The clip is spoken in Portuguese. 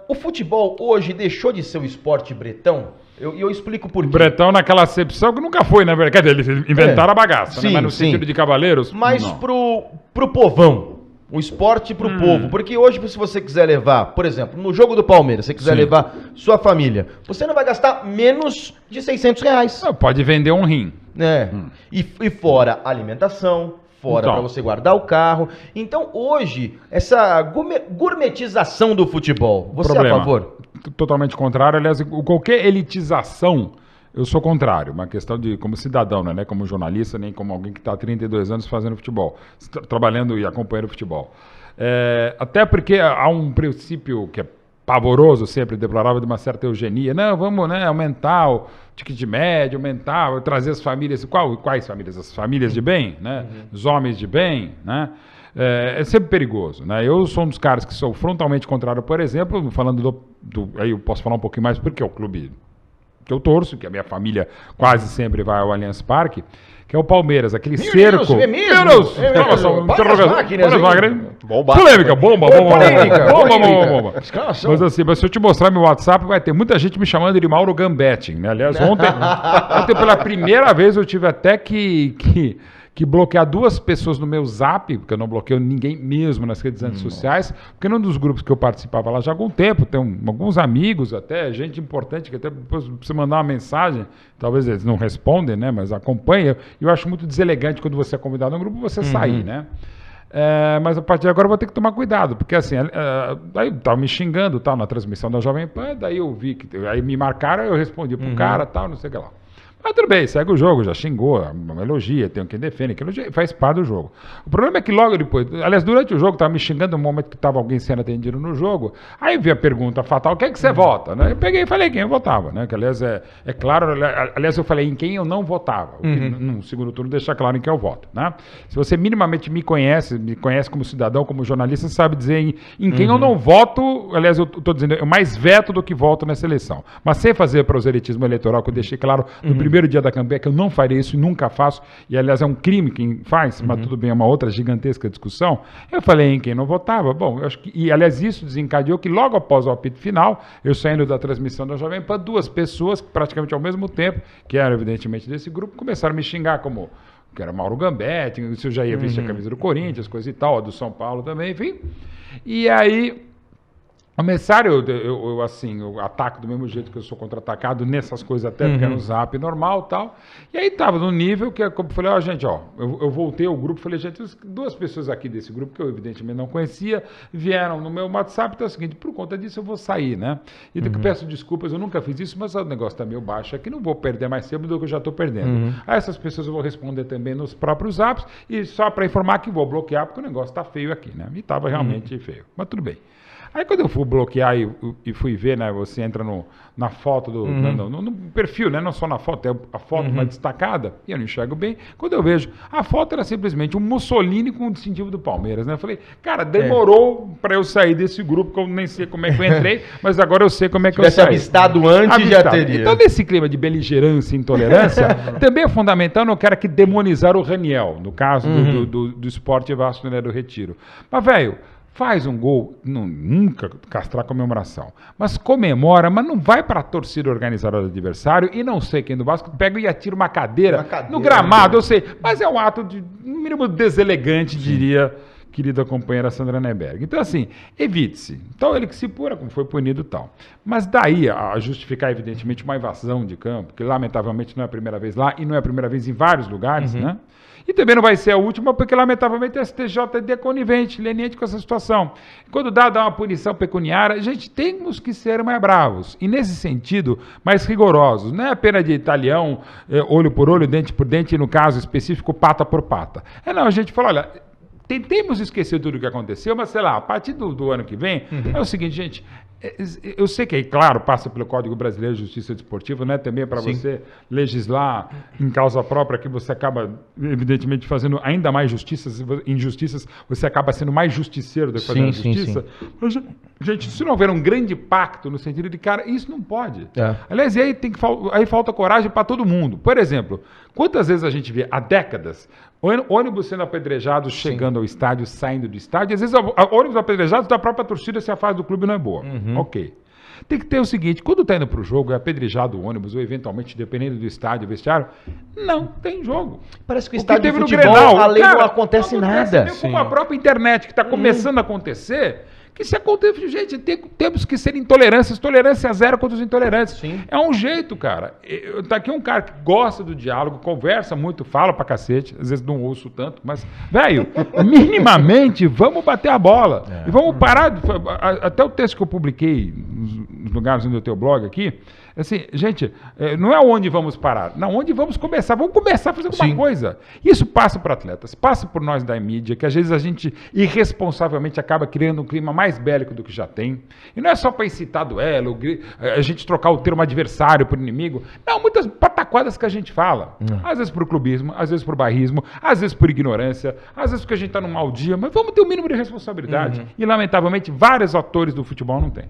o futebol hoje deixou de ser o esporte bretão? Eu explico por quê. Bretão naquela acepção que nunca foi, né? Quer dizer, eles inventaram a bagaça, sim, né? Mas no sentido de cavaleiros, mas não. pro povão, o esporte pro povo. Porque hoje, se você quiser levar, por exemplo, no jogo do Palmeiras, se você quiser levar sua família, você não vai gastar menos de R$600. Não, pode vender um rim. É. E fora alimentação, fora para você guardar o carro. Então, hoje, essa gourmetização do futebol, você é a favor? Totalmente contrário. Aliás, qualquer elitização, eu sou contrário. Uma questão de, como cidadão, né? Como jornalista, nem como alguém que está há 32 anos fazendo futebol, trabalhando e acompanhando futebol. Até porque há um princípio que é pavoroso, sempre deplorável, de uma certa eugenia. Não, vamos, né, aumentar o ticket médio, aumentar, trazer as famílias. Quais famílias? As famílias de bem, né? Os homens de bem, né? É sempre perigoso, né? Eu sou um dos caras que sou frontalmente contrário, por exemplo, falando aí eu posso falar um pouquinho mais porque é o clube que eu torço, que a minha família quase sempre vai ao Allianz Parque, que é o Palmeiras, aquele cerco. Polêmica, bomba. Mas assim, se eu te mostrar meu WhatsApp, vai ter muita gente me chamando de Mauro Gambetti, né? Aliás, ontem pela primeira vez eu tive até que bloquear 2 pessoas no meu Zap, porque eu não bloqueio ninguém mesmo nas redes sociais, porque num dos grupos que eu participava lá já há algum tempo, tem alguns amigos até, gente importante, que até depois você mandar uma mensagem, talvez eles não respondem, né, mas acompanham, e eu acho muito deselegante quando você é convidado a um grupo, você sair, né? Mas a partir de agora eu vou ter que tomar cuidado, porque assim, daí tava me xingando, tal, na transmissão da Jovem Pan, daí eu vi que, aí me marcaram, eu respondi pro cara, tal, não sei o que lá. Mas tudo bem, segue o jogo, já xingou, uma elogia, tem quem defende, que elogia, faz parte do jogo. O problema é que logo depois, aliás, durante o jogo, estava me xingando no momento que estava alguém sendo atendido no jogo, aí veio a pergunta fatal, quem é que você vota? Né? Eu peguei e falei quem eu votava, né? Que aliás é claro, aliás eu falei em quem eu não votava, o que no segundo turno deixa claro em quem eu voto, né? Se você minimamente me conhece como cidadão, como jornalista, sabe dizer em quem eu não voto, aliás eu estou dizendo, eu mais veto do que voto nessa eleição, mas sem fazer proselitismo eleitoral, que eu deixei claro no primeiro dia da campanha que eu não faria isso e nunca faço, e aliás é um crime quem faz, mas tudo bem, é uma outra gigantesca discussão. Eu falei em quem não votava, bom, eu acho que, e aliás isso desencadeou que logo após o apito final, eu saindo da transmissão da Jovem Pan, 2 pessoas, praticamente ao mesmo tempo, que eram evidentemente desse grupo, começaram a me xingar como que era Mauro Gambetti, se eu já ia vestir a camisa do Corinthians, coisa e tal, a do São Paulo também, enfim. E aí começaram, eu ataco do mesmo jeito que eu sou contra-atacado nessas coisas até, porque era no Zap normal e tal. E aí tava no nível que eu falei, gente, eu voltei ao grupo, falei, gente, 2 pessoas aqui desse grupo, que eu evidentemente não conhecia, vieram no meu WhatsApp, então é o seguinte, por conta disso eu vou sair, né? E eu peço desculpas, eu nunca fiz isso, mas o negócio tá meio baixo aqui, não vou perder mais tempo do que eu já tô perdendo. A essas pessoas eu vou responder também nos próprios apps, e só para informar que vou bloquear, porque o negócio tá feio aqui, né? E tava realmente feio, mas tudo bem. Aí quando eu fui bloquear e fui ver, né, você entra na foto, no perfil, né, não só na foto, é a foto mais destacada, e eu não enxergo bem, quando eu vejo, a foto era simplesmente um Mussolini com o distintivo do Palmeiras, né, eu falei, cara, demorou para eu sair desse grupo, que eu nem sei como é que eu entrei, mas agora eu sei como é que eu saí. Se tivesse avistado antes, já teria. Então, nesse clima de beligerância e intolerância, também é fundamental, não quero aqui demonizar o Raniel, no caso do Sport Vasco, né, do Retiro. Mas, velho, faz um gol, nunca castrar a comemoração, mas comemora, mas não vai para a torcida organizada do adversário e não sei quem do Vasco pega e atira uma cadeira no gramado, eu sei, mas é um ato de, no mínimo, deselegante, diria querida companheira Sandra Nemberg. Então, assim, evite-se. Então, ele que se pura, como foi punido e tal. Mas daí a justificar, evidentemente, uma invasão de campo, que lamentavelmente não é a primeira vez lá e não é a primeira vez em vários lugares, né? E também não vai ser a última, porque, lamentavelmente, a STJD é conivente, leniente com essa situação. Quando dá uma punição pecuniária, gente, temos que ser mais bravos. E, nesse sentido, mais rigorosos. Não é a pena de talhão, olho por olho, dente por dente, e, no caso específico, pata por pata. Não, a gente fala, olha, tentemos esquecer tudo o que aconteceu, mas, sei lá, a partir do ano que vem, é o seguinte, gente, eu sei que aí, claro, passa pelo Código Brasileiro de Justiça Desportiva, né? Também é para você legislar em causa própria, que você acaba, evidentemente, fazendo ainda mais injustiças, você acaba sendo mais justiceiro do que fazendo justiça. Mas, gente, se não houver um grande pacto no sentido de, cara, isso não pode. Aliás, e aí falta coragem para todo mundo. Por exemplo, quantas vezes a gente vê há décadas ônibus sendo apedrejados, chegando ao estádio, saindo do estádio, às vezes ônibus apedrejados da própria torcida se a fase do clube não é boa. Ok. Tem que ter o seguinte, quando tá indo pro jogo, é apedrejado o ônibus, ou eventualmente, dependendo do estádio, vestiário, não tem jogo. Parece que o O estádio de teve no futebol, Grenal, a lei cara, não acontece nada. Mesmo com a própria internet, que está começando a acontecer, que se acontecer, gente, temos que ser intolerâncias, tolerância zero contra os intolerantes. Sim. É um jeito, cara. Tá aqui um cara que gosta do diálogo, conversa muito, fala pra cacete, às vezes não ouço tanto, mas, velho, minimamente, vamos bater a bola. E vamos parar, até o texto que eu publiquei nos lugares no teu blog aqui, assim, gente, não é onde vamos parar, não, onde vamos começar a fazer alguma coisa. Isso passa por atletas, passa por nós da mídia, que às vezes a gente irresponsavelmente acaba criando um clima mais bélico do que já tem. E não é só para incitar duelo, a gente trocar o termo adversário por inimigo. Não, muitas pataquadas que a gente fala. Às vezes por clubismo, às vezes por bairrismo, às vezes por ignorância, às vezes porque a gente está num mau dia, mas vamos ter o mínimo de responsabilidade. E lamentavelmente vários atores do futebol não têm.